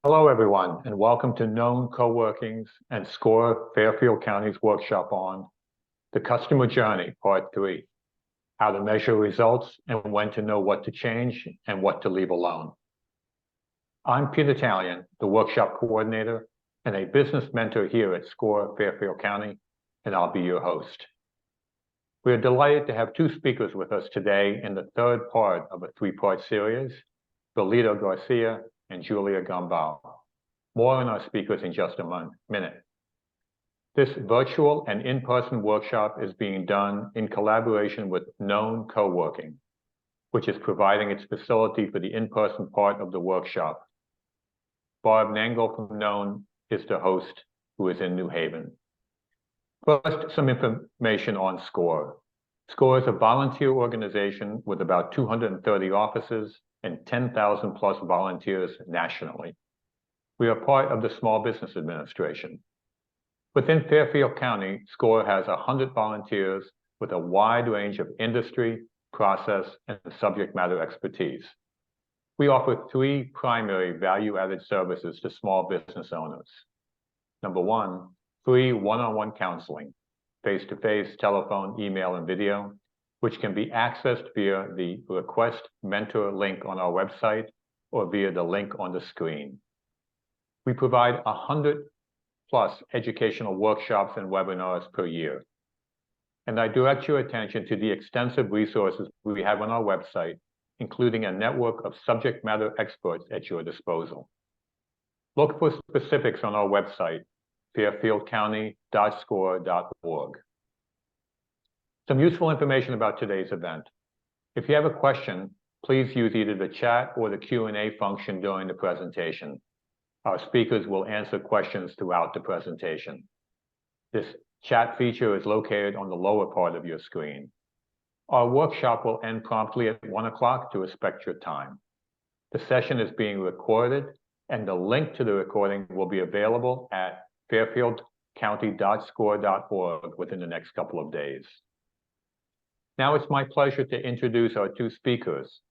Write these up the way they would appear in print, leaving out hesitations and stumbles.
Hello, everyone, and welcome to Known Coworking's and SCORE Fairfield County's workshop on the Customer Journey, Part 3, how to measure results and when to know what to change and what to leave alone. I'm Peter Talion, the workshop coordinator and a business mentor here at SCORE Fairfield County, and I'll be your host. We are delighted to have two speakers with us today in the third part of a three-part series, Belito Garcia and Giulia Gambale. More on our speakers in just a minute. This virtual and in-person workshop is being done in collaboration with Known Coworking, which is providing its facility for the in-person part of the workshop. Barb Nangle from Known is the host, who is in New Haven. First, some information on SCORE. SCORE is a volunteer organization with about 230 offices and 10,000 plus volunteers nationally. We are part of the Small Business Administration. Within Fairfield County, SCORE has 100 volunteers with a wide range of industry, process, and subject matter expertise. We offer three primary value-added services to small business owners. Number one, free one-on-one counseling, face-to-face, telephone, email, and video, which can be accessed via the Request Mentor link on our website or via the link on the screen. We provide 100 plus educational workshops and webinars per year. And I direct your attention to the extensive resources we have on our website, including a network of subject matter experts at your disposal. Look for specifics on our website, fairfieldcounty.score.org. Some useful information about today's event. If you have a question, please use either the chat or the Q&A function during the presentation. Our speakers will answer questions throughout the presentation. This chat feature is located on the lower part of your screen. Our workshop will end promptly at 1 o'clock to respect your time. The session is being recorded, and the link to the recording will be available at fairfieldcounty.score.org within the next couple of days. Now it's my pleasure to introduce our two speakers.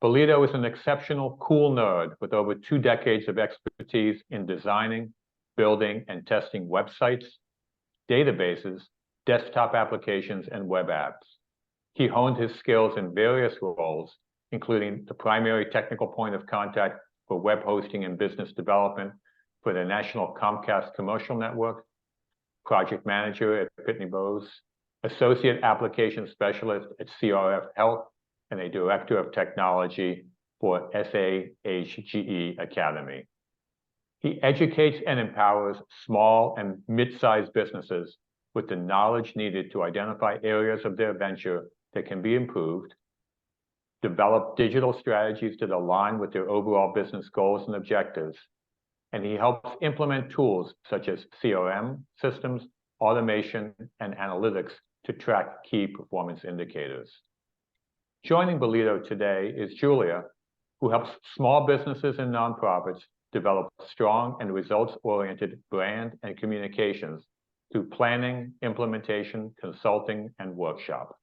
Belito is an exceptional cool nerd with over 2 decades of expertise in designing, building, and testing websites, databases, desktop applications, and web apps. He honed his skills in various roles, including the primary technical point of contact for web hosting and business development for the National Comcast Commercial Network, project manager at Pitney Bowes, associate application specialist at CRF Health, and a director of technology for SAHGE Academy. He educates and empowers small and mid-sized businesses with the knowledge needed to identify areas of their venture that can be improved, develop digital strategies that align with their overall business goals and objectives, and he helps implement tools such as CRM systems, automation, and analytics to track key performance indicators. Joining Belito today is Giulia, who helps small businesses and nonprofits develop strong and results-oriented brand and communications through planning, implementation, consulting, and workshop.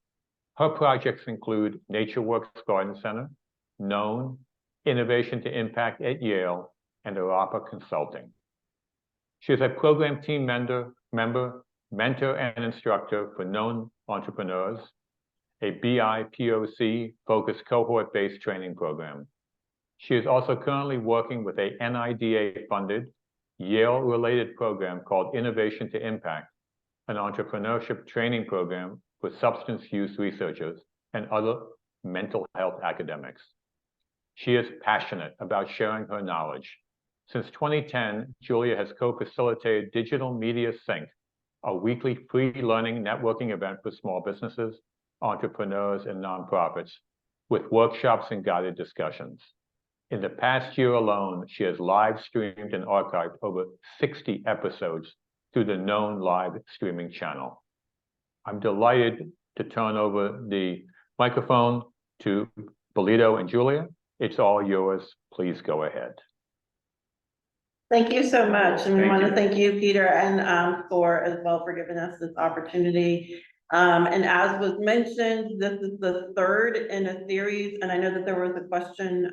Her projects include Natureworks Garden Center, Known, Innovation to Impact at Yale, and Aropa Consulting. She is a program team member, mentor, and instructor for Known Entrepreneurs, a BIPOC-focused cohort-based training program. She is also currently working with a NIDA-funded, Yale-related program called Innovation to Impact, an entrepreneurship training program for substance use researchers and other mental health academics. She is passionate about sharing her knowledge. Since 2010, Giulia has co-facilitated Digital Media Sync, a weekly free learning networking event for small businesses, entrepreneurs, and nonprofits, with workshops and guided discussions. In the past year alone, she has live streamed and archived over 60 episodes through the Known live streaming channel. I'm delighted to turn over the microphone to Belito and Giulia. It's all yours. Please go ahead. Thank you so much. And we want to thank you, Peter, and SCORE as well for giving us this opportunity. And as was mentioned, this is the third in a series. And I know that there was a question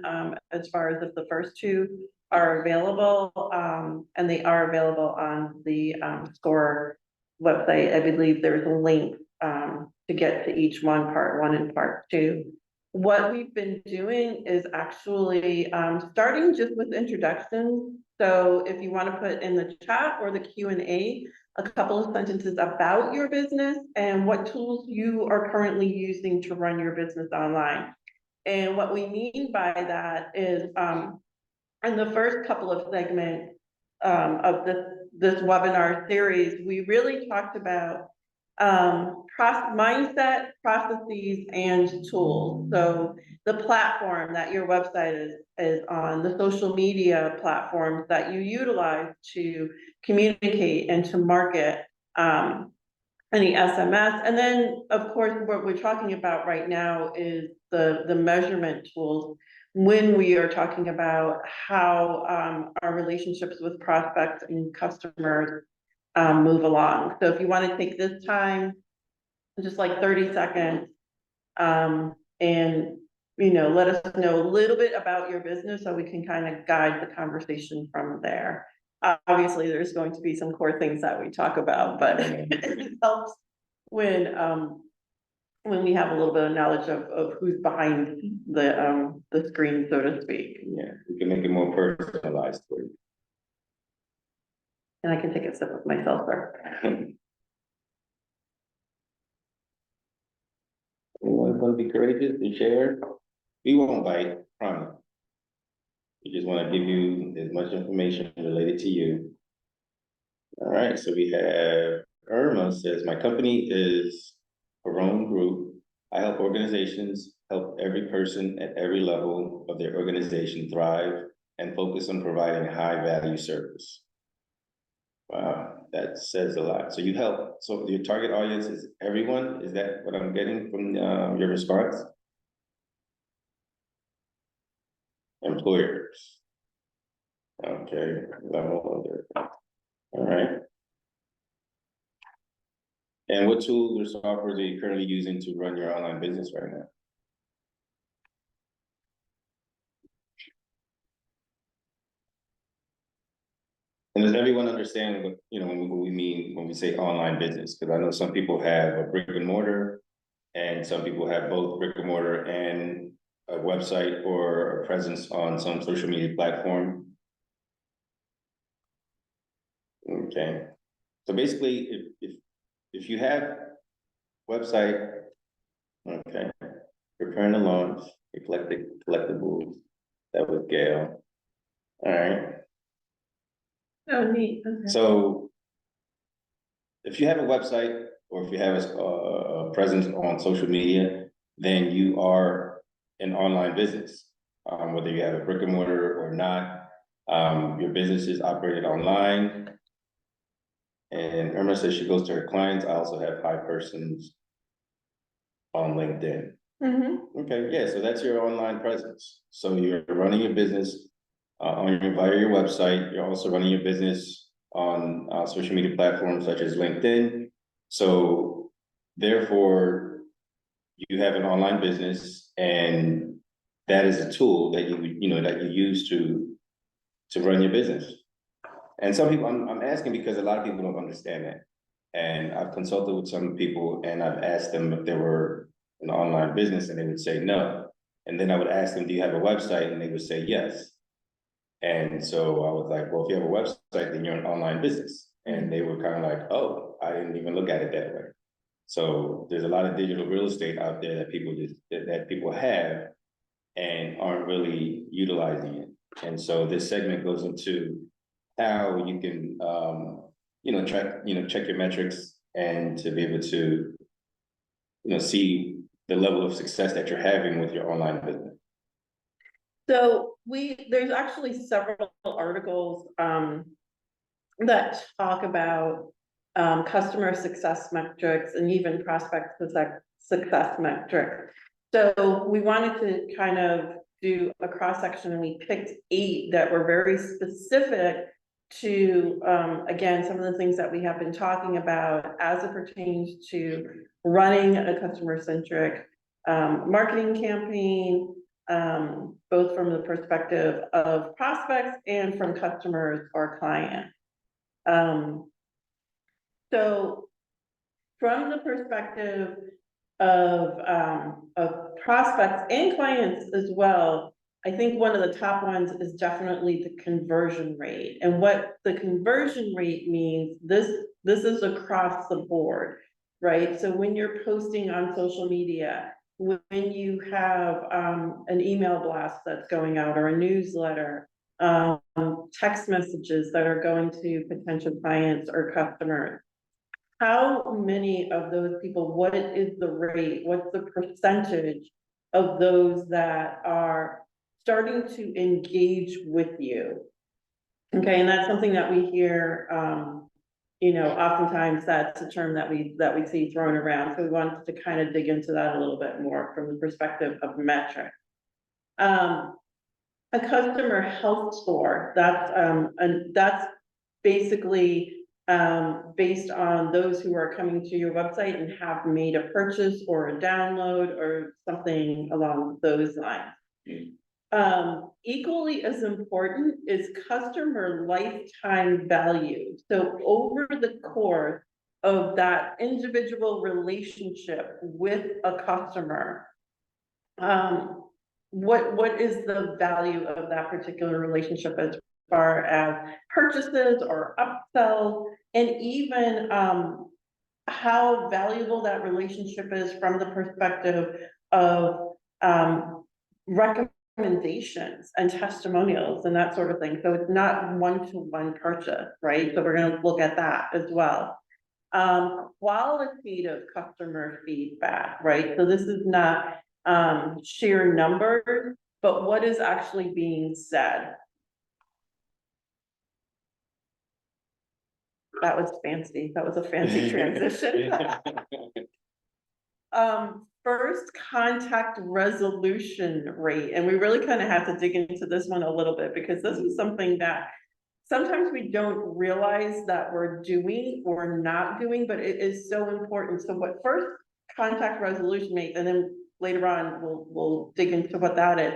as far as if the first two are available, and they are available on the SCORE website. I believe there's a link to get to each one, part 1 and part 2. What we've been doing is actually starting just with introductions. So if you want to put in the chat or the Q&A, a couple of sentences about your business and what tools you are currently using to run your business online. And what we mean by that is, in the first couple of segments of this webinar series, we really talked about mindset, processes, and tools. So the platform that your website is on, the social media platforms that you utilize to communicate and to market, any SMS. And then, of course, what we're talking about right now is the measurement tools when we are talking about how our relationships with prospects and customers move along. So if you want to take this time, just like 30 seconds, and let us know a little bit about your business so we can kind of guide the conversation from there. Obviously, there's going to be some core things that we talk about, but it helps when we have a little bit of knowledge of who's behind the screen, so to speak. Yeah, we can make it more personalized for you. And I can take a sip of my seltzer. Everyone's gonna be courageous and share. We won't bite, promise. We just want to give you as much information related to you. All right, so we have Irma says, my company is Aropa Group. I help organizations help every person at every level of their organization thrive and focus on providing high value service. Wow, that says a lot. So you help, so your target audience is everyone? Is that what I'm getting from your response? Employers. Okay, level of it. All right. And what tools or softwares are you currently using to run your online business right now? And does everyone understand what, what we mean when we say online business? Because I know some people have a brick and mortar, and some people have both brick and mortar and a website or a presence on some social media platform. Okay, so basically, if you have website, okay, preparing the launch, collectibles, that was Gail. All right. Oh, neat. Okay. So if you have a website or if you have a presence on social media, then you are an online business, whether you have a brick and mortar or not. Your business is operated online. And Irma says she goes to her clients. I also have 5 persons on LinkedIn. Mm-hmm. Okay, yeah, so that's your online presence. So you're running your business via your website. You're also running your business on social media platforms such as LinkedIn. So therefore, you have an online business, and that is a tool that you use to run your business. And some people, I'm asking because a lot of people don't understand that. And I've consulted with some people, and I've asked them if they were an online business, and they would say no. And then I would ask them, do you have a website? And they would say yes. And so I was like, well, if you have a website, then you're an online business. And they were kind of like, oh, I didn't even look at it that way. So there's a lot of digital real estate out there that people have and aren't really utilizing it. And so this segment goes into how you can, check your metrics and to be able to, see the level of success that you're having with your online business. So there's actually several articles that talk about customer success metrics and even prospect success metrics. So we wanted to kind of do a cross section, and we picked 8 that were very specific to, again, some of the things that we have been talking about as it pertains to running a customer-centric marketing campaign, both from the perspective of prospects and from customers or clients. So from the perspective of prospects and clients as well, I think one of the top ones is definitely the conversion rate. And what the conversion rate means, this is across the board, right? So when you're posting on social media, when you have an email blast that's going out or a newsletter, text messages that are going to potential clients or customers, how many of those people, what is the rate, what's the percentage of those that are starting to engage with you? Okay, and that's something that we hear, you know, oftentimes that's a term that we see thrown around. So we wanted to kind of dig into that a little bit more from the perspective of metrics. A customer health score, that's basically based on those who are coming to your website and have made a purchase or a download or something along those lines. Equally as important is customer lifetime value. So over the course of that individual relationship with a customer, what is the value of that particular relationship as far as purchases or upsells, and even how valuable that relationship is from the perspective of recommendations and testimonials and that sort of thing. So it's not one-to-one purchase, right? So we're going to look at that as well. Qualitative customer feedback, right? So this is not sheer numbers, but what is actually being said. That was fancy. That was a fancy transition. First contact resolution rate. And we really kind of have to dig into this one a little bit, because this is something that sometimes we don't realize that we're doing or not doing, but it is so important. So what first contact resolution rate, and then later on we'll dig into what that is.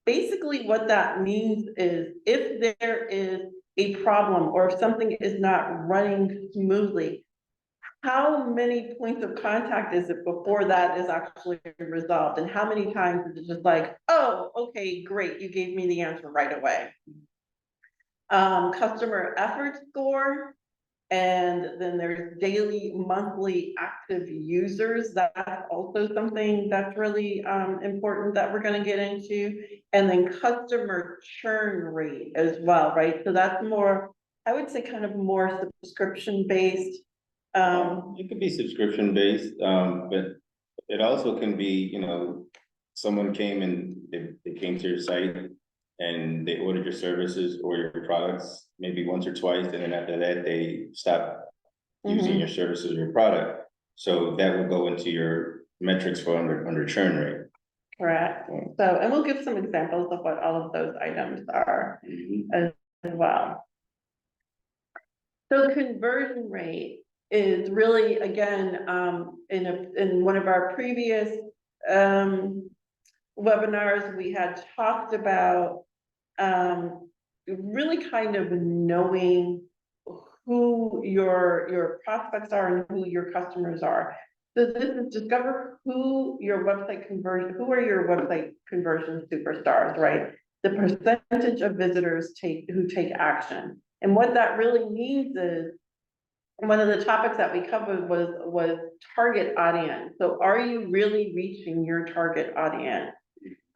Basically what that means is if there is a problem or if something is not running smoothly, how many points of contact is it before that is actually resolved? And how many times is it just like, oh, okay, great, you gave me the answer right away. Customer effort score, and then there's daily, monthly active users. That's also something that's really important that we're going to get into. And then customer churn rate as well, right? So that's more, I would say, kind of more subscription based. It could be subscription based, but it also can be, you know, someone came and they came to your site and they ordered your services or your products maybe once or twice, and then after that they stop using your services or your product. So that will go into your metrics for under churn rate. Correct. So, and we'll give some examples of what all of those items are as well. So conversion rate is really, again, in one of our previous webinars, we had talked about really kind of knowing who your prospects are and who your customers are. So this is discover who your website conversion, who are your website conversion superstars, right? The percentage of visitors who take action. And what that really means is, one of the topics that we covered was target audience. So are you really reaching your target audience?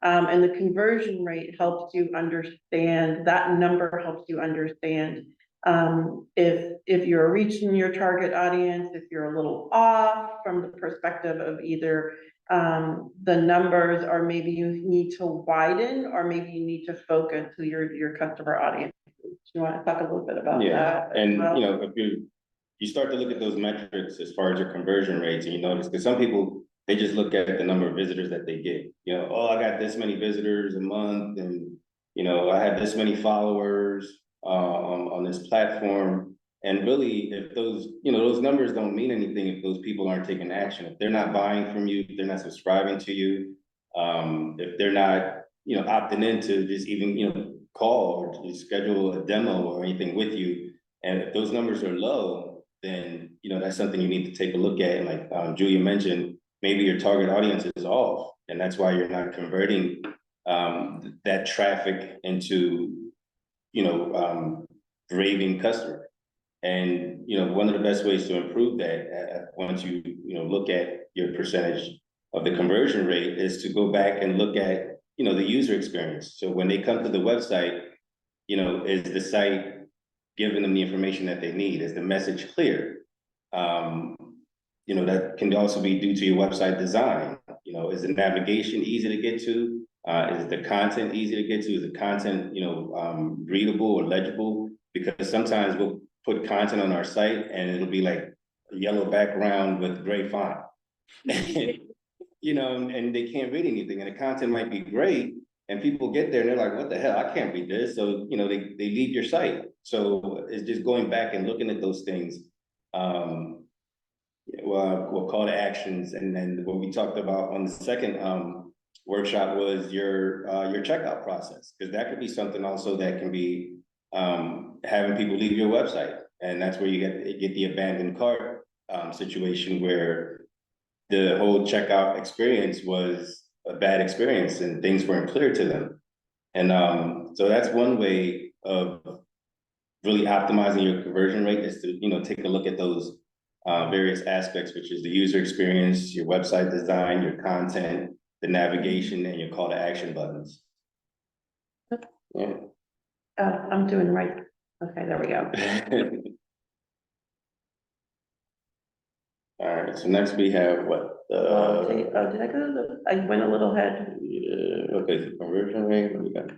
And the conversion rate helps you understand, that number helps you understand if you're reaching your target audience, if you're a little off from the perspective of either the numbers, or maybe you need to widen, or maybe you need to focus to your customer audience. Do you want to talk a little bit about that? And you know, if you start to look at those metrics as far as your conversion rates, and you notice, because some people, they just look at the number of visitors that they get. You know, oh, I got this many visitors a month, and you know, I have this many followers on this platform. And really, if those, you know, those numbers don't mean anything if those people aren't taking action. If they're not buying from you, if they're not subscribing to you, if they're not opting in to just even, call or to schedule a demo or anything with you. And if those numbers are low, then, that's something you need to take a look at. And like Julia mentioned, maybe your target audience is off, and that's why you're not converting that traffic into, raving customer. And, one of the best ways to improve that, once you, look at your percentage of the conversion rate, is to go back and look at, the user experience. So when they come to the website, is the site giving them the information that they need? Is the message clear? That can also be due to your website design. Is the navigation easy to get to? Is the content easy to get to? Is the content, readable or legible? Because sometimes we'll put content on our site and it'll be like a yellow background with gray font. And they can't read anything, and the content might be great, and people get there and they're like, what the hell, I can't read this. So, they leave your site. So it's just going back and looking at those things. We'll call to actions. And then what we talked about on the second workshop was your checkout process, because that could be something also that can be having people leave your website. And that's where you get the abandoned cart situation, where the whole checkout experience was a bad experience and things weren't clear to them. And so that's one way of really optimizing your conversion rate, is to, take a look at those various aspects, which is the user experience, your website design, your content, the navigation, and your call to action buttons. Yeah. I'm doing right. Okay, there we go. All right, so next we have what? Did I go to the, I went a little ahead. Yeah, okay, the conversion rate, what we got?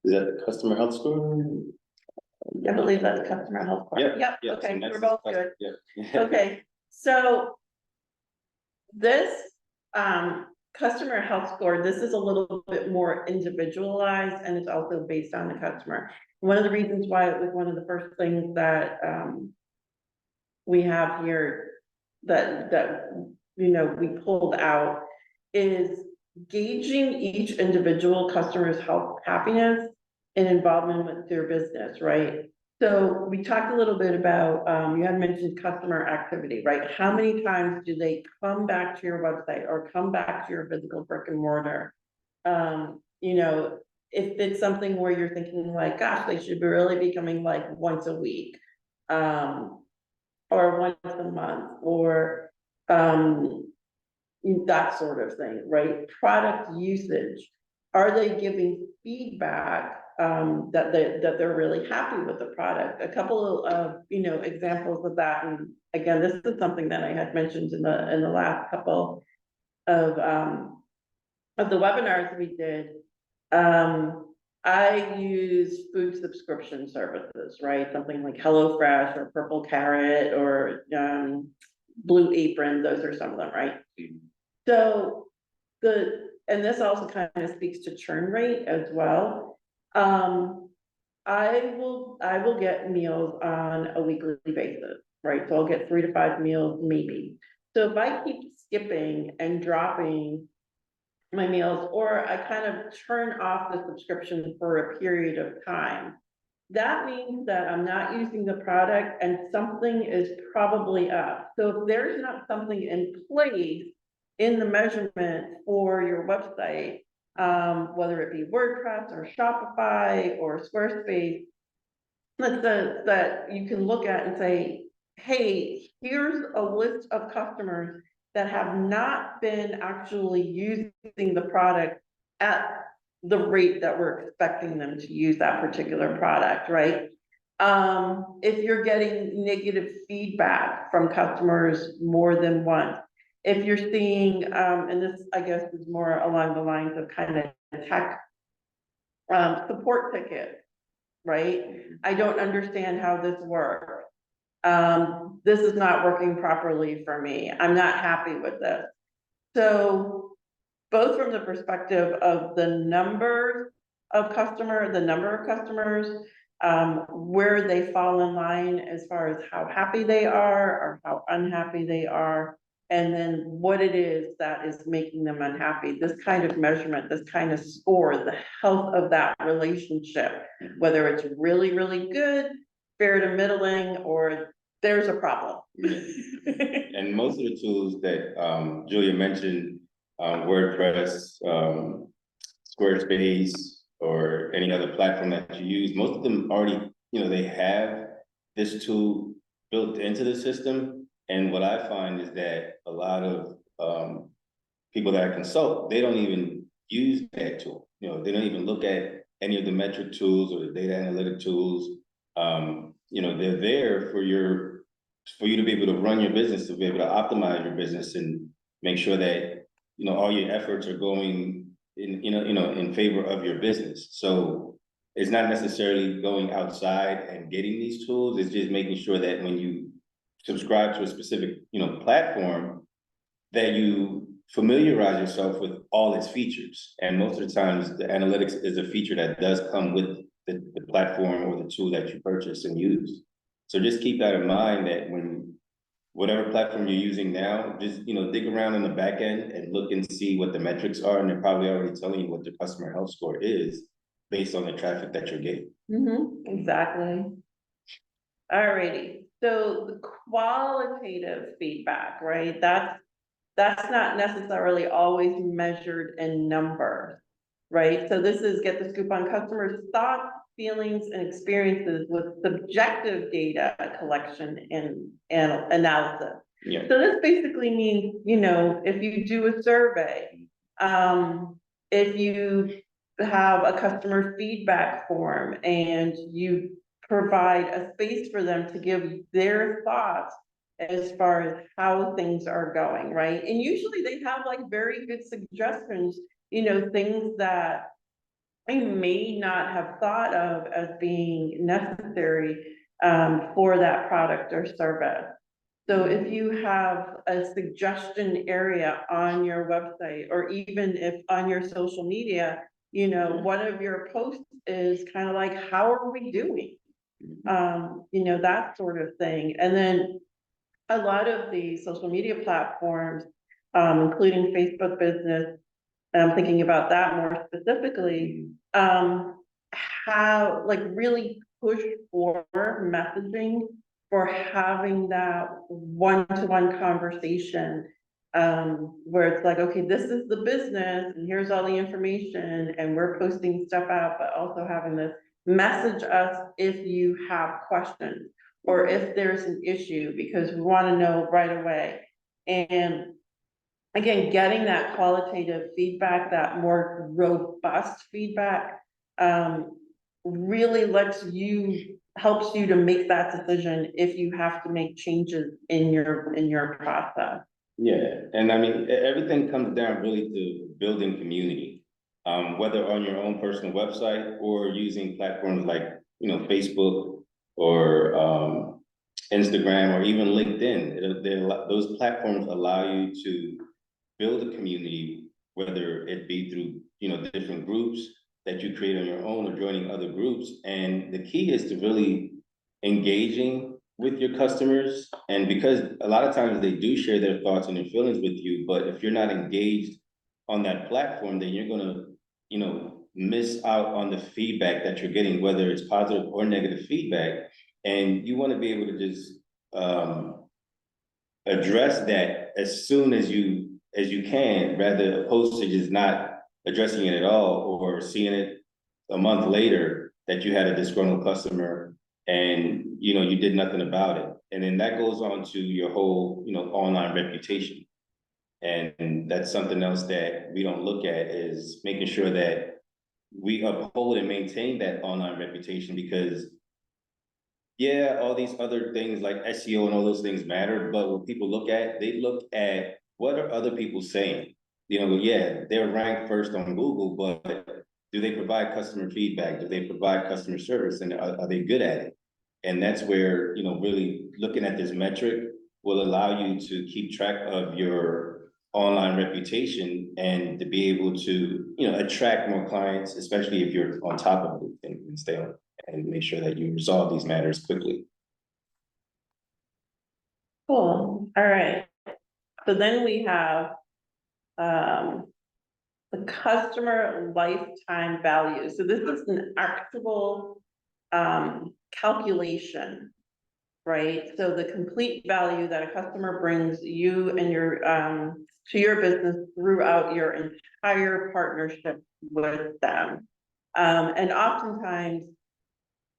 Is that the customer health score? I believe that's customer health. Yep, Okay, so we're both good. Yeah. Okay, so this customer health score, this is a little bit more individualized, and it's also based on the customer. One of the reasons why it was one of the first things that we have here that we pulled out is gauging each individual customer's health, happiness, and involvement with their business, right? So we talked a little bit about, you had mentioned customer activity, right? How many times do they come back to your website or come back to your physical brick and mortar? If it's something where you're thinking like, gosh, they should really be coming like once a week, or once a month, or that sort of thing, right? Product usage. Are they giving feedback that they're really happy with the product? A couple of examples of that, and again, this is something that I had mentioned in the last couple of the webinars we did. I use food subscription services, right? Something like HelloFresh or Purple Carrot or Blue Apron. Those are some of them, right? So and this also kind of speaks to churn rate as well. I will get meals on a weekly basis, right? So I'll get 3 to 5 meals maybe. So if I keep skipping and dropping my meals, or I kind of turn off the subscription for a period of time, that means that I'm not using the product and something is probably up. So if there's not something in place in the measurement for your website, whether it be WordPress or Shopify or Squarespace, that you can look at and say, hey, here's a list of customers that have not been actually using the product at the rate that we're expecting them to use that particular product, right? If you're getting negative feedback from customers more than once, if you're seeing, and this, I guess, is more along the lines of kind of tech support tickets, right? I don't understand how this works. This is not working properly for me. I'm not happy with this. So both from the perspective of the number of customers, where they fall in line as far as how happy they are or how unhappy they are, and then what it is that is making them unhappy. This kind of measurement, this kind of score, the health of that relationship, whether it's really, really good, fair to middling, or there's a problem. And most of the tools that Julia mentioned, WordPress, Squarespace, or any other platform that you use, most of them already, they have this tool built into the system. And what I find is that a lot of people that I consult, they don't even use that tool. They don't even look at any of the metric tools or the data analytic tools. They're there for you to be able to run your business, to be able to optimize your business and make sure that, all your efforts are going in favor of your business. So it's not necessarily going outside and getting these tools. It's just making sure that when you subscribe to a specific, platform, that you familiarize yourself with all its features. And most of the times the analytics is a feature that does come with the platform or the tool that you purchase and use. So just keep that in mind, that when whatever platform you're using now, just, dig around in the back end and look and see what the metrics are. And they're probably already telling you what the customer health score is based on the traffic that you're getting. Exactly. Alrighty. So the qualitative feedback, right? That's not necessarily always measured in numbers, right? So this is get the scoop on customers' thoughts, feelings, and experiences with subjective data collection and analysis. Yeah. So this basically means, if you do a survey, if you have a customer feedback form and you provide a space for them to give their thoughts as far as how things are going, right? And usually they have like very good suggestions, things that I may not have thought of as being necessary for that product or service. So if you have a suggestion area on your website, or even if on your social media, one of your posts is kind of like, how are we doing? That sort of thing. And then a lot of the social media platforms, including Facebook Business, and I'm thinking about that more specifically, have like really push for messaging for having that one-to-one conversation, where it's like, okay, this is the business and here's all the information and we're posting stuff out, but also having this message us if you have questions or if there's an issue, because we want to know right away. And again, getting that qualitative feedback, that more robust feedback, really helps you to make that decision if you have to make changes in your process. Yeah, and I mean, everything comes down really to building community, whether on your own personal website or using platforms like, Facebook or Instagram or even LinkedIn. Those platforms allow you to build a community, whether it be through, different groups that you create on your own or joining other groups. And the key is to really engaging with your customers. And because a lot of times they do share their thoughts and their feelings with you, but if you're not engaged on that platform, then you're gonna, miss out on the feedback that you're getting, whether it's positive or negative feedback. And you want to be able to just address that as soon as you can, rather opposed to just not addressing it at all, or seeing it a month later that you had a disgruntled customer and you did nothing about it. And then that goes on to your whole online reputation. And that's something else that we don't look at, is making sure that we uphold and maintain that online reputation, because yeah, all these other things like SEO and all those things matter, but what people look at, they look at what are other people saying. Yeah, they're ranked first on Google, but do they provide customer feedback? Do they provide customer service? And are they good at it? And that's where, really looking at this metric will allow you to keep track of your online reputation and to be able to, attract more clients, especially if you're on top of it and stay on and make sure that you resolve these matters quickly. Cool. All right. So then we have the customer lifetime value. So this is an actual calculation, right? So the complete value that a customer brings you and your to your business throughout your entire partnership with them. And oftentimes,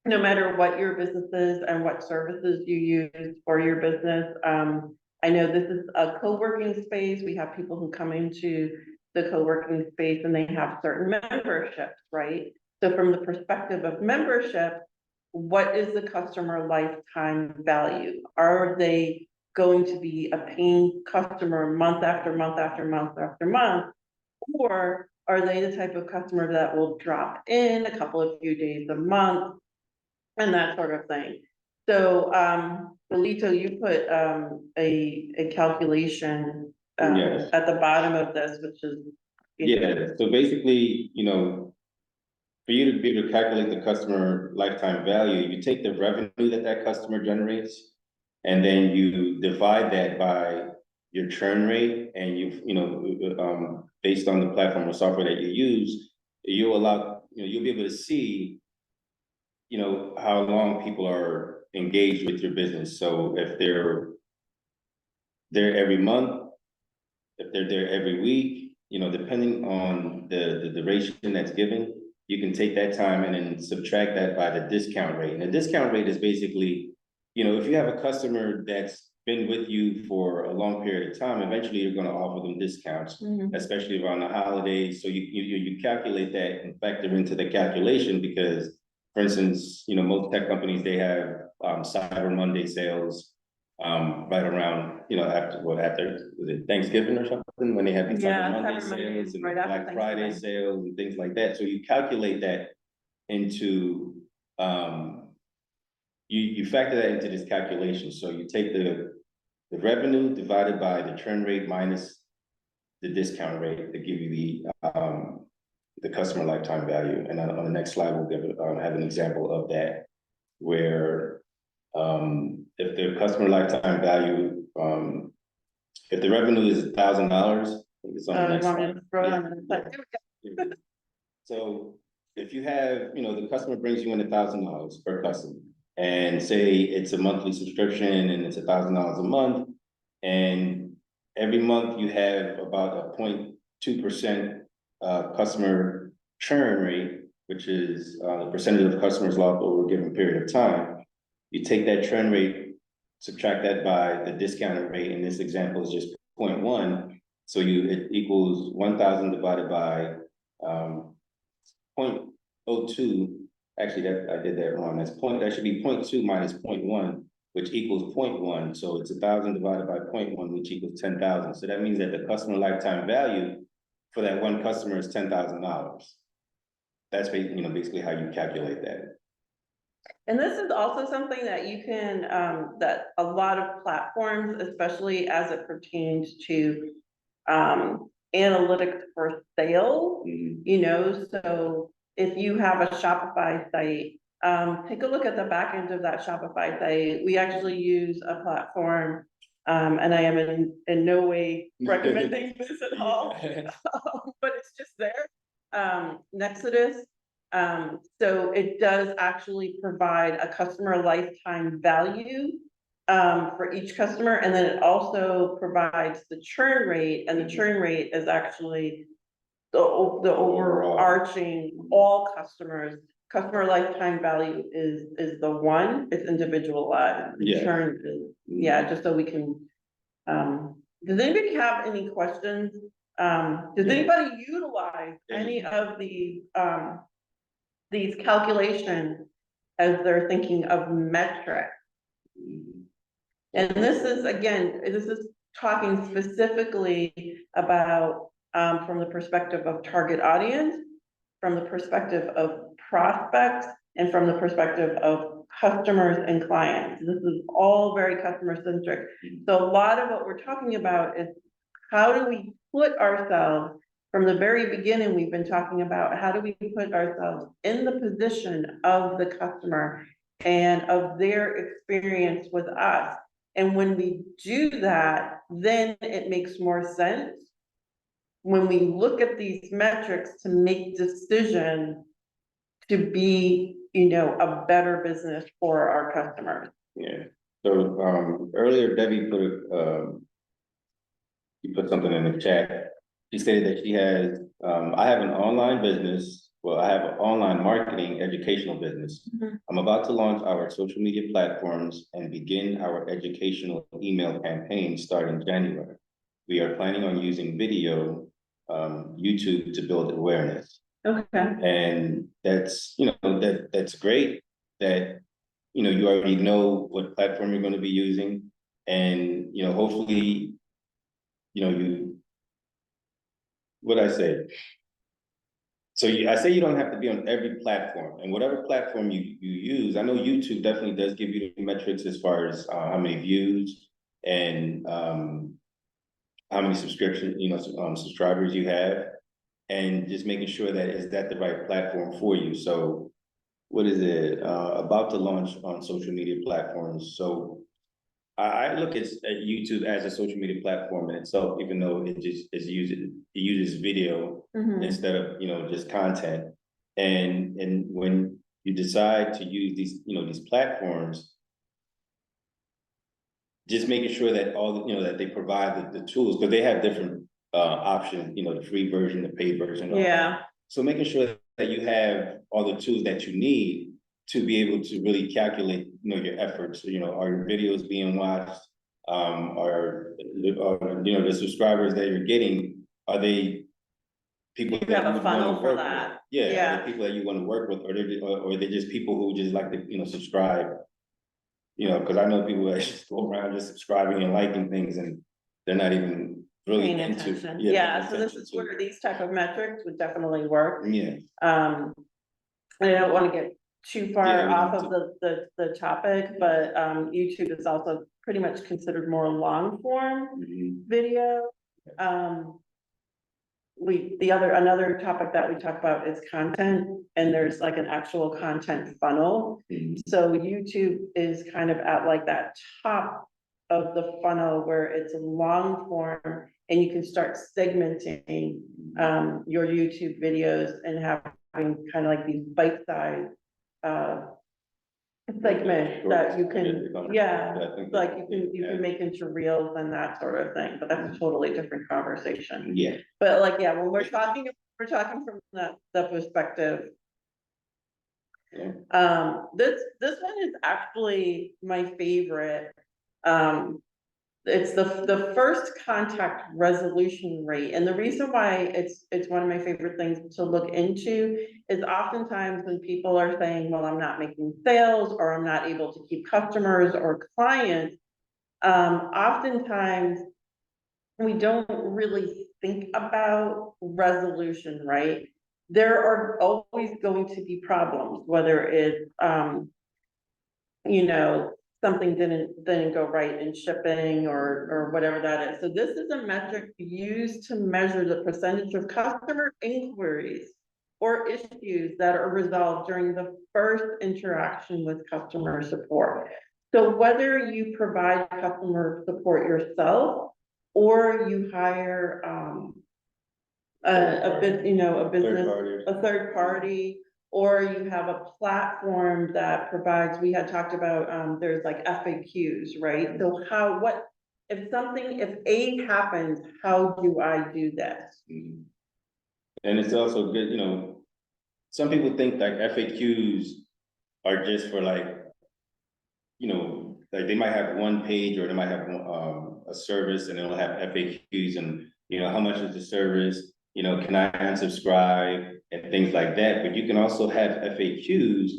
no matter what your business is and what services you use for your business, I know this is a co-working space. We have people who come into the co-working space and they have certain memberships, right? So from the perspective of membership, what is the customer lifetime value? Are they going to be a paying customer month after month after month after month? Or are they the type of customer that will drop in a couple of few days a month and that sort of thing? So, Belito, you put a calculation Yes. at the bottom of this, which is Yeah, so basically, you know, for you to be able to calculate the customer lifetime value, you take the revenue that that customer generates, and then you divide that by your churn rate, and based on the platform or software that you use, you'll be able to see, how long people are engaged with your business. So if they're there every month, if they're there every week, depending on the duration that's given, you can take that time and then subtract that by the discount rate. And the discount rate is basically, if you have a customer that's been with you for a long period of time, eventually you're going to offer them discounts, especially around the holidays. So you calculate that and factor into the calculation because, for instance, most tech companies, they have Cyber Monday sales right around, after was it Thanksgiving or something, when they have these Cyber Monday sales and Black Friday sales and things like that. So you calculate that into, you factor that into this calculation. So you take the revenue divided by the churn rate minus the discount rate to give you the customer lifetime value. And on the next slide, we'll have an example of that, where if the customer lifetime value, if the revenue is $1,000, it's on the next slide. So if you have, the customer brings you in $1,000 per customer, and say it's a monthly subscription and it's $1,000 a month, and every month you have about a 0.2% customer churn rate, which is the percentage of customers lost over a given period of time. You take that churn rate, subtract that by the discounted rate. In this example is just 0.1. So it equals 1,000 divided by 0.02. Actually, I did that wrong. That should be 0.2 minus 0.1, which equals 0.1. So it's 1,000 divided by 0.1, which equals 10,000. So that means that the customer lifetime value for that one customer is $10,000. That's basically how you calculate that. And this is also something that you can, that a lot of platforms, especially as it pertains to analytics for sales, so if you have a Shopify site, take a look at the back end of that Shopify site. We actually use a platform, and I am in no way recommending this at all, but it's just there, Nexodus. So it does actually provide a customer lifetime value for each customer, and then it also provides the churn rate, and the churn rate is actually the overarching all customers. Customer lifetime value is the one, it's individualized. The churn is, just so we can. Does anybody have any questions? Does anybody utilize any of these calculations as they're thinking of metrics? And this is talking specifically about from the perspective of target audience, from the perspective of prospects, and from the perspective of customers and clients. This is all very customer centric. So a lot of what we're talking about is how do we put ourselves, from the very beginning, we've been talking about how do we put ourselves in the position of the customer and of their experience with us. And when we do that, then it makes more sense when we look at these metrics to make decisions to be, you know, a better business for our customers. Yeah, so, earlier Debbie you put something in the chat. She stated that she has, I have an online business, well, I have an online marketing educational business. Mhm. I'm about to launch our social media platforms and begin our educational email campaign starting January. We are planning on using video, YouTube to build awareness. Okay. And that's, you know, that's great that, you know, you already know what platform you're gonna be using. And, you know, hopefully, you know, what I say? So I say you don't have to be on every platform, and whatever platform you use, I know YouTube definitely does give you the metrics as far as how many views and how many subscribers you have, and just making sure that is that the right platform for you. So what is it, about to launch on social media platforms. So I look at YouTube as a social media platform in itself, even though it uses video Mhm. instead of, you know, just content. And when you decide to use these, you know, these platforms, just making sure that you know, that they provide the tools, because they have different options, you know, the free version, the paid version. Yeah. So making sure that you have all the tools that you need to be able to really calculate, you know, your efforts. You know, are your videos being watched? Are you know, the subscribers that you're getting, are they people You that have you a would funnel want to for work with? that. Yeah, Yeah. are they people that you want to work with, or are they just people who just like to, you know, subscribe? You know, because I know people that just go around just subscribing and liking things, and they're not even really Paying into. attention. Yeah, Yeah, so this attention is to where these type of metrics would definitely work. Yeah, And I don't want to get too far Yeah, we off need of the topic, but YouTube is also pretty much considered more long form mhm, video. Another topic that we talk about is content, and there's like an actual content funnel. mhm. So YouTube is kind of at like that top of the funnel where it's long form, and you can start segmenting your YouTube videos and having kind of like these bite-sized segments that you can, yeah, like you can make into reels and that sort of thing, but that's a totally different conversation. Yeah, But like, yeah, when we're talking from the perspective. Yeah. This one is actually my favorite. It's the first contact resolution rate, and the reason why it's one of my favorite things to look into is oftentimes when people are saying, well, I'm not making sales, or I'm not able to keep customers or clients, oftentimes we don't really think about resolution, right? There are always going to be problems, whether it's you know, something didn't go right in shipping or whatever that is. So this is a metric used to measure the percentage of customer inquiries or issues that are resolved during the first interaction with customer support. So whether you provide customer support yourself or you hire a third party, or you have a platform that provides, we had talked about, there's like FAQs, right? So if A happens, how do I do this? Mhm. And it's also good, you know, some people think like FAQs are just for like, you know, like they might have one page, or they might have a service and they'll have FAQs, and, you know, how much is the service? You know, can I unsubscribe and things like that? But you can also have FAQs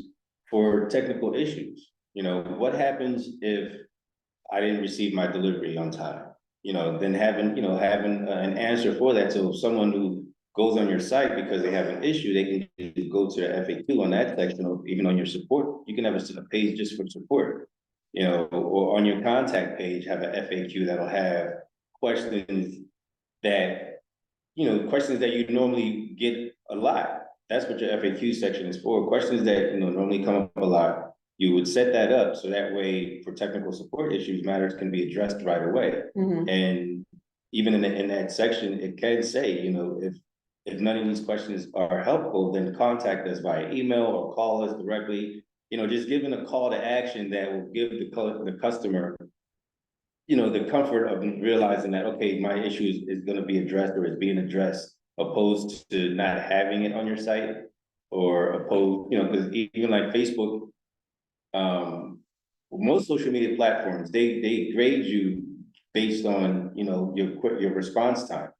for technical issues. You know, what happens if I didn't receive my delivery on time? You know, then having an answer for that. So if someone who goes on your site because they have an issue, they can just go to the FAQ on that section, or even on your support. You can have a page just for support, you know, or on your contact page, have an FAQ that'll have questions that, you know, questions that you normally get a lot. That's what your FAQ section is for. Questions that, you know, normally come up a lot. you would set that up so that way for technical support issues, matters can be addressed right away. Mhm. And even in that section, it can say, you know, if none of these questions are helpful, then contact us via email or call us directly. You know, just giving a call to action that will give the customer, you know, the comfort of realizing that, okay, my issue is gonna be addressed or is being addressed, opposed to not having it on your site, or opposed, you know, because even like Facebook, most social media platforms, they grade you based on, you know, your response time.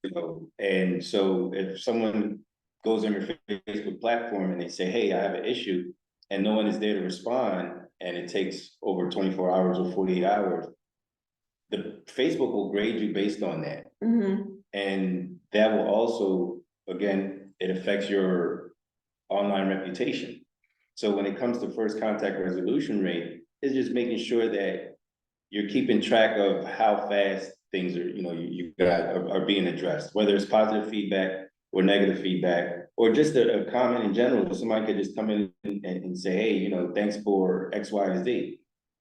You know, and so if someone goes on your Facebook platform and they say, hey, I have an issue, and no one is there to respond, and it takes over 24 hours or 48 hours, the Facebook will grade you based on that. Mhm. And that will also, again, it affects your online reputation. So when it comes to first contact resolution rate, it's just making sure that you're keeping track of how fast things are, you know, you got are being addressed, whether it's positive feedback or negative feedback, or just a comment in general. Somebody could just come in and say, hey, you know, thanks for X, Y, and Z.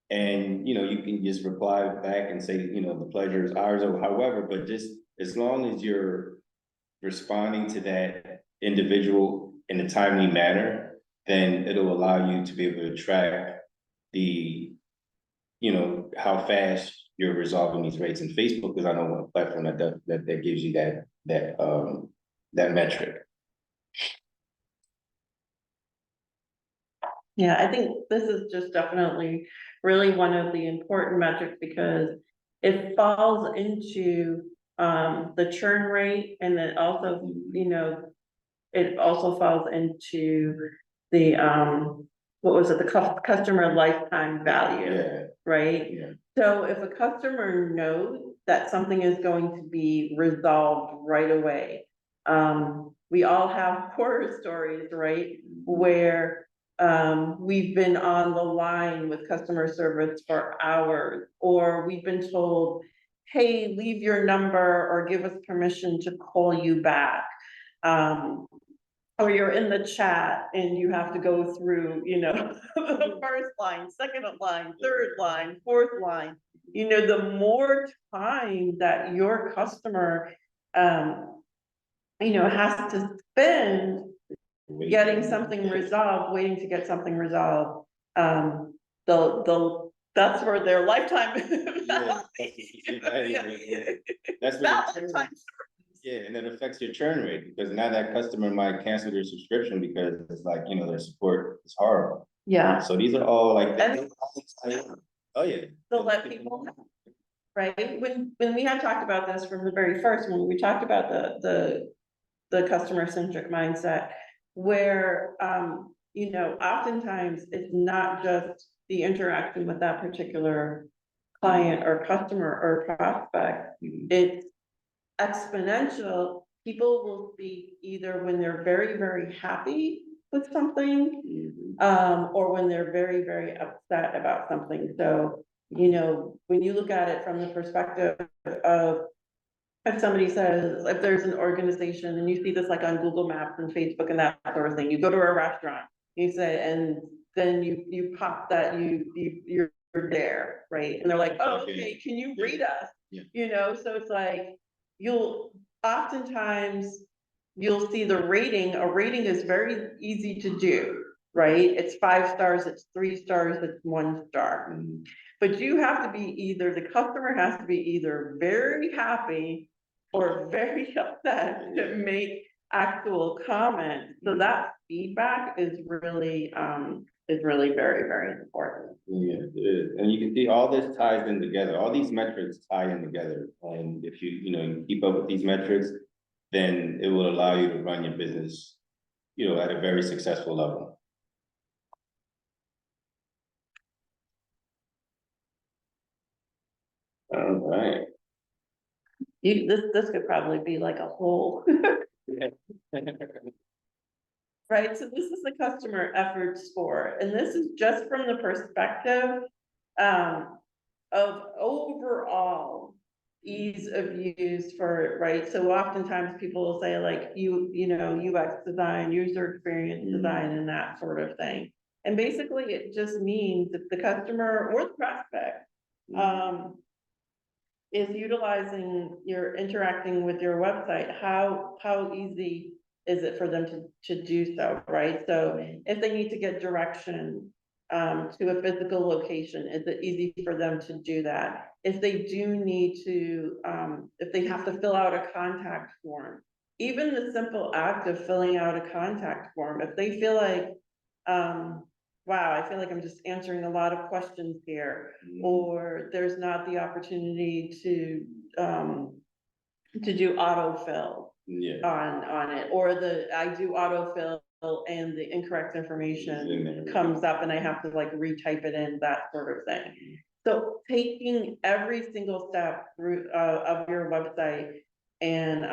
And, you know, you can just reply back and say, you know, the pleasure is ours, or however, but just as long as you're responding to that individual in a timely manner, then it'll allow you to be able to track the, you know, how fast you're resolving these rates. And Facebook is, I know, one platform that gives you that metric. Yeah, I think this is just definitely really one of the important metrics because it falls into the churn rate, and then also, you know, it also falls into the what was it, the customer lifetime value, Yeah, right? yeah, So if a customer knows that something is going to be resolved right away, we all have horror stories, right? Where we've been on the line with customer service for hours, or we've been told, hey, leave your number or give us permission to call you back. Or you're in the chat and you have to go through, you know, the first line, second line, third line, fourth line. You know, the more time that your customer, you know, has to spend getting something resolved, waiting to get something resolved, that's where their lifetime. That's what yeah, and it affects your churn rate, because now that customer might cancel their subscription because it's like, you know, their support is horrible. Yeah. So these are all like, oh yeah. To let people know, right? When we had talked about this from the very first, when we talked about the customer centric mindset, where, you know, oftentimes it's not just the interaction with that particular client or customer or prospect, it's exponential. People will speak either when they're very, very happy with something, or when they're very, very upset about something. So, you know, when you look at it from the perspective of, if somebody says, if there's an organization and you see this like on Google Maps and Facebook and that sort of thing, you go to a restaurant, you say, and then you pop that you're there, right? And they're like, oh, okay, can you read us? Yeah. You know, so it's like, oftentimes you'll see the rating. A rating is very easy to do, right? It's 5 stars, it's 3 stars, it's 1 star. But you have to be either, the customer has to be either very happy or very upset to make actual comments. So that feedback is really very, very important. Yeah, it is. And you can see all this ties in together. All these metrics tie in together. And if you keep up with these metrics, then it will allow you to run your business, you know, at a very successful level. All right. This could probably be like a whole, right? So this is the customer effort score, and this is just from the perspective of overall ease of use for, right? So oftentimes people will say like, you know, UX design, user experience design, and that sort of thing. And basically, it just means that the customer or the prospect, is utilizing interacting with your website, how easy is it for them to do so, right? So if they need to get direction to a physical location, is it easy for them to do that? If they do need to, if they have to fill out a contact form, even the simple act of filling out a contact form, if they feel like, wow, I feel like I'm just answering a lot of questions here, or there's not the opportunity to do autofill on it, or I do autofill and the incorrect information comes up and I have to like retype it in, that sort of thing. So taking every single step through of your website, and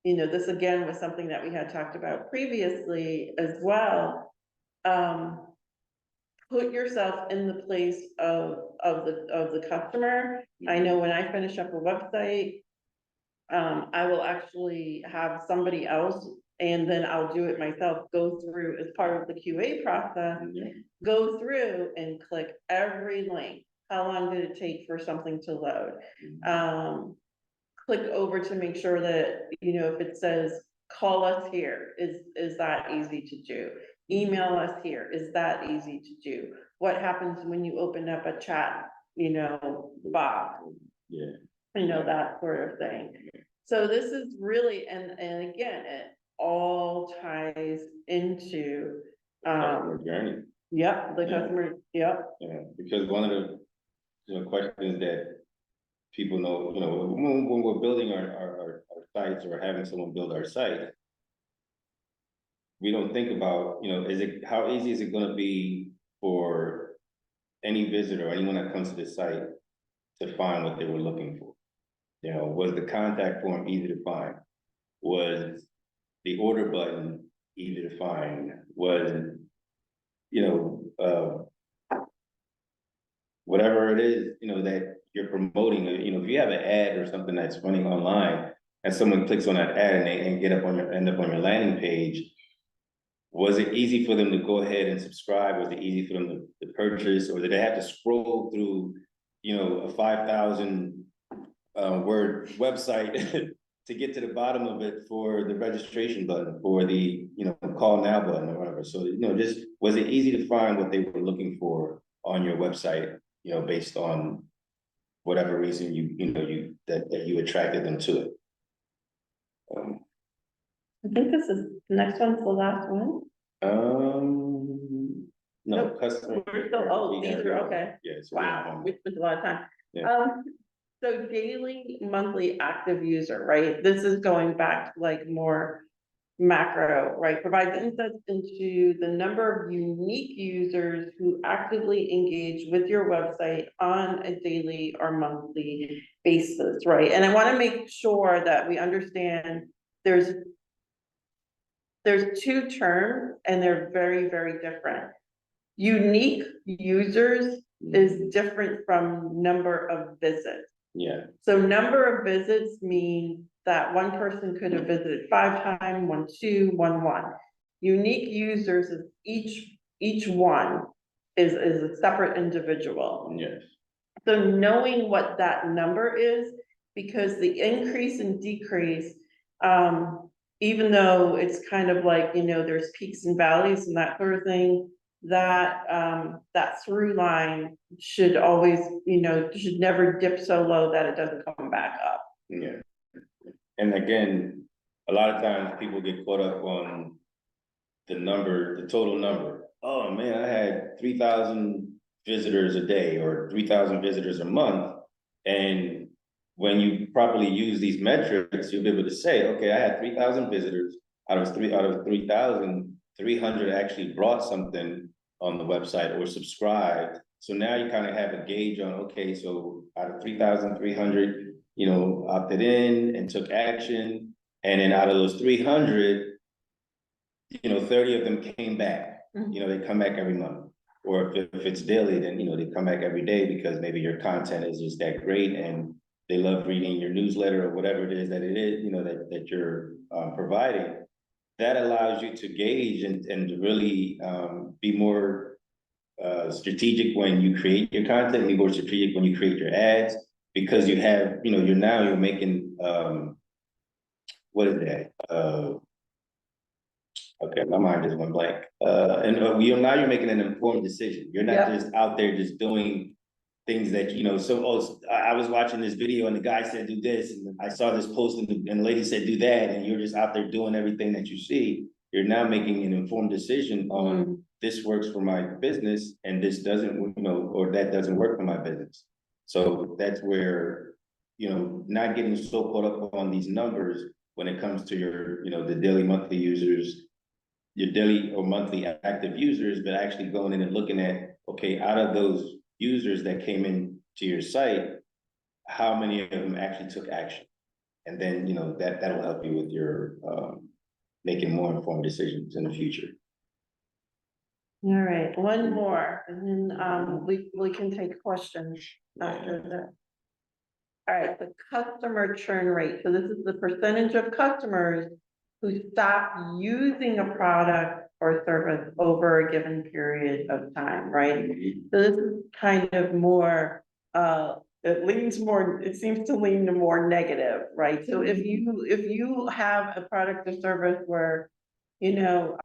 this again was something that we had talked about previously as well. Put yourself in the place of the customer. I know when I finish up a website, I will actually have somebody else, and then I'll do it myself, go through as part of the QA process, go through and click every link. How long did it take for something to load? Click over to make sure that, if it says, call us here, is that easy to do? Email us here, is that easy to do? What happens when you open up a chat, box? That sort of thing. So this is really, and again, it all ties into, Customer journey. the customer, Yeah, because one of the questions that people know, when we're building our sites or having someone build our site, we don't think about, how easy is it going to be for any visitor or anyone that comes to the site to find what they were looking for? Was the contact form easy to find? Was the order button easy to find? Was, whatever it is, that you're promoting, if you have an ad or something that's running online and someone clicks on that ad and they end up on your landing page, was it easy for them to go ahead and subscribe? Was it easy for them to purchase, or did they have to scroll through, a 5,000 word website to get to the bottom of it for the registration button, or the, call now button or whatever? So, just, was it easy to find what they were looking for on your website, based on whatever reason that you attracted them to it? I think this is, the next one's the last one. No, Nope. customer. We're still, these are, okay. Yes. Wow, we spent a lot of time. Yeah. So daily, monthly active user, right? This is going back to like more macro, right? Provides insights into the number of unique users who actively engage with your website on a daily or monthly basis, right? And I want to make sure that we understand there's two terms and they're very, very different. Unique users is different from number of visits. Yeah. So number of visits mean that one person could have visited 5 times, 1, 2, 1, 1. Unique users is each one is a separate individual. Yes. So knowing what that number is, because the increase and decrease, even though it's kind of like, there's peaks and valleys and that sort of thing, that through line should always, should never dip so low that it doesn't come back up. Yeah. And again, a lot of times people get caught up on the total number. Oh man, I had 3,000 visitors a day or 3,000 visitors a month. And when you properly use these metrics, you'll be able to say, okay, I had 3,000 visitors. Out of 3,000, 300 actually brought something on the website or subscribed. So now you kind of have a gauge on, okay, so out of 3,300, opted in and took action. And then out of those 300, 30 of them came back. They come back every month. Or if it's daily, then, they come back every day because maybe your content is just that great and they love reading your newsletter or whatever it is, that you're providing. that allows you to gauge and to really be more strategic when you create your content, be more strategic when you create your ads, because you have, you know, you're making what is that? Okay, my mind just went blank. Now you're making an informed decision. You're not Yeah. just out there just doing things that, you know, I was watching this video and the guy said do this, and I saw this post and the lady said do that, and you're just out there doing everything that you see. You're now making an informed decision on this works for my business and this doesn't, you know, or that doesn't work for my business. So that's where, you know, not getting so caught up on these numbers when it comes to your, you know, the daily, monthly users, your daily or monthly active users, but actually going in and looking at, okay, out of those users that came in to your site, how many of them actually took action? And then, you know, that'll help you with your making more informed decisions in the future. All right, one more, and then we can take questions after that. All right, the customer churn rate. So this is the percentage of customers who stop using a product or service over a given period of time, right? So this is kind of more, it seems to lean to more negative, right? So if you have a product or service where, you know,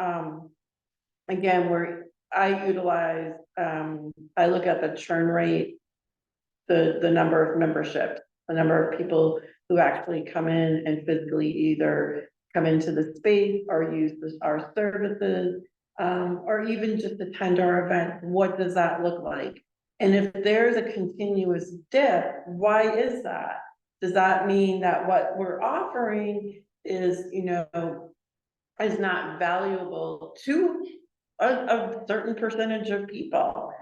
again, where I utilize, I look at the churn rate, the number of memberships, the number of people who actually come in and physically either come into the space or use our services, or even just attend our event. What does that look like? And if there's a continuous dip, why is that? Does that mean that what we're offering is, you know, is not valuable to a certain percentage of people?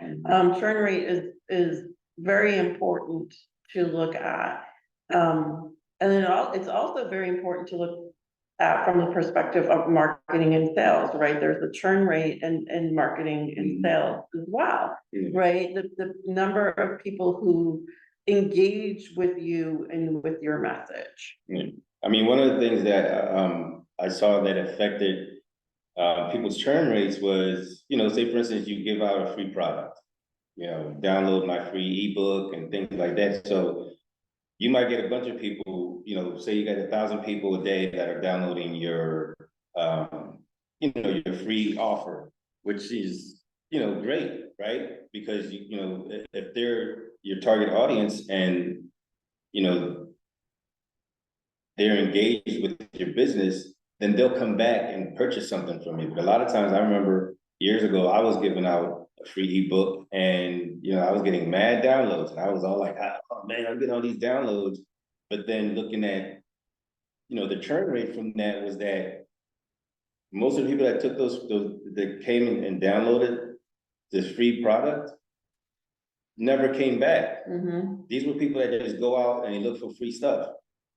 Churn rate is very important to look at. And then it's also very important to look at from the perspective of marketing and sales, right? There's the churn rate and marketing and sales as well, right? The number of people who engage with you and with your message. I mean, one of the things that I saw that affected people's churn rates was, you know, say for instance, you give out a free product, you know, download my free ebook and things like that. So you might get a bunch of people, you know, say you got 1,000 people a day that are downloading your, you know, your free offer, which is, you know, great, right? Because, you know, if they're your target audience and, you know, they're engaged with your business, then they'll come back and purchase something from you. But a lot of times I remember years ago, I was giving out a free ebook and, you know, I was getting mad downloads and I was all like, oh man, I'm getting all these downloads. But then looking at, you know, the churn rate from that was that most of the people that took those that came in and downloaded this free product never came back. These were people that just go out and they look for free stuff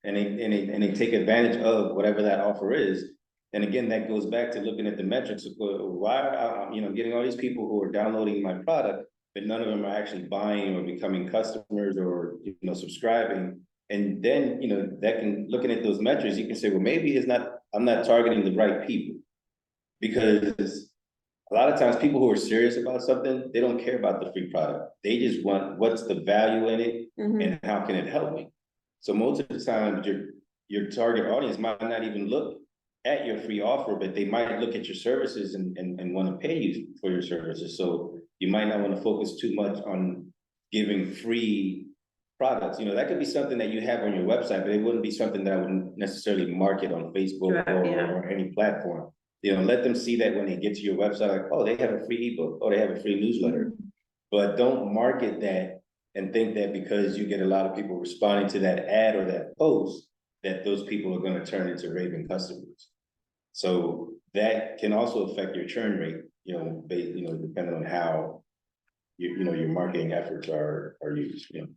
and they take advantage of whatever that offer is. And again, that goes back to looking at the metrics of why, you know, getting all these people who are downloading my product, but none of them are actually buying or becoming customers or, you know, subscribing. And then, you know, that can, looking at those metrics, you can say, well, maybe I'm not targeting the right people. Because a lot of times people who are serious about something, they don't care about the free product. They just want what's the value in it and how can it help me? So most of the time, your target audience might not even look at your free offer, but they might look at your services and want to pay you for your services. So you might not want to focus too much on giving free products. You know, that could be something that you have on your website, but it wouldn't be something that I would necessarily market on Facebook or any platform. You know, let them see that when they get to your website, like, oh, they have a free ebook, oh, they have a free newsletter. But don't market that and think that because you get a lot of people responding to that ad or that post, that those people are going to turn into raving customers. So that can also affect your churn rate, you know, depending on how your marketing efforts are used. You know.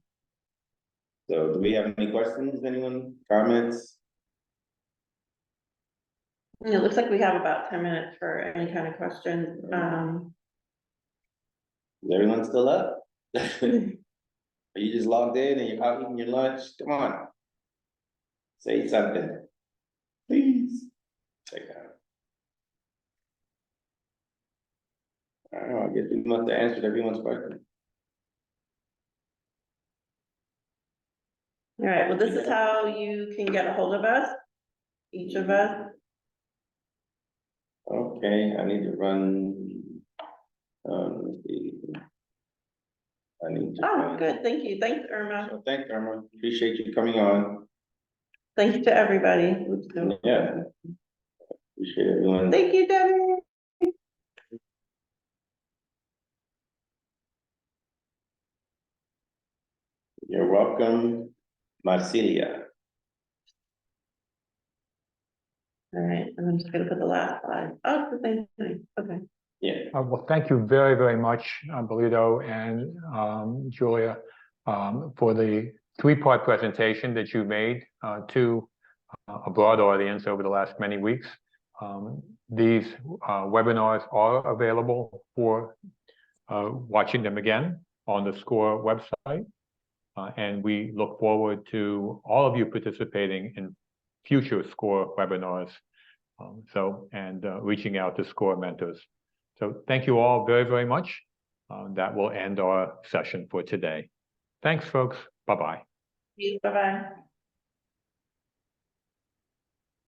So do we have any questions? Anyone? Comments? It looks like we have about 10 minutes for any kind of questions. Is everyone still up? Are you just logged in and you're out eating your lunch? Come on. Say something. Please. Check out. I don't know, I guess we must have answered everyone's question. All right, well, this is how you can get a hold of us, each of us. Okay, I need to run. Let's see. I need to. Oh, good, thank you. Thanks, Irma. So thanks, Irma. Appreciate you coming on. Thanks to everybody. Oops, no. Yeah. Appreciate everyone. Thank you, Debbie. You're welcome, Marcilia. All right, and I'm just gonna put the last slide. Oh, it's the same thing, okay. Yeah. Well, thank you very, very much, Belito and Giulia, for the three-part presentation that you made to a broad audience over the last many weeks. These webinars are available for watching them again on the SCORE website. And we look forward to all of you participating in future SCORE webinars. And reaching out to SCORE mentors. So thank you all very, very much. That will end our session for today. Thanks, folks. Bye-bye. Bye-bye.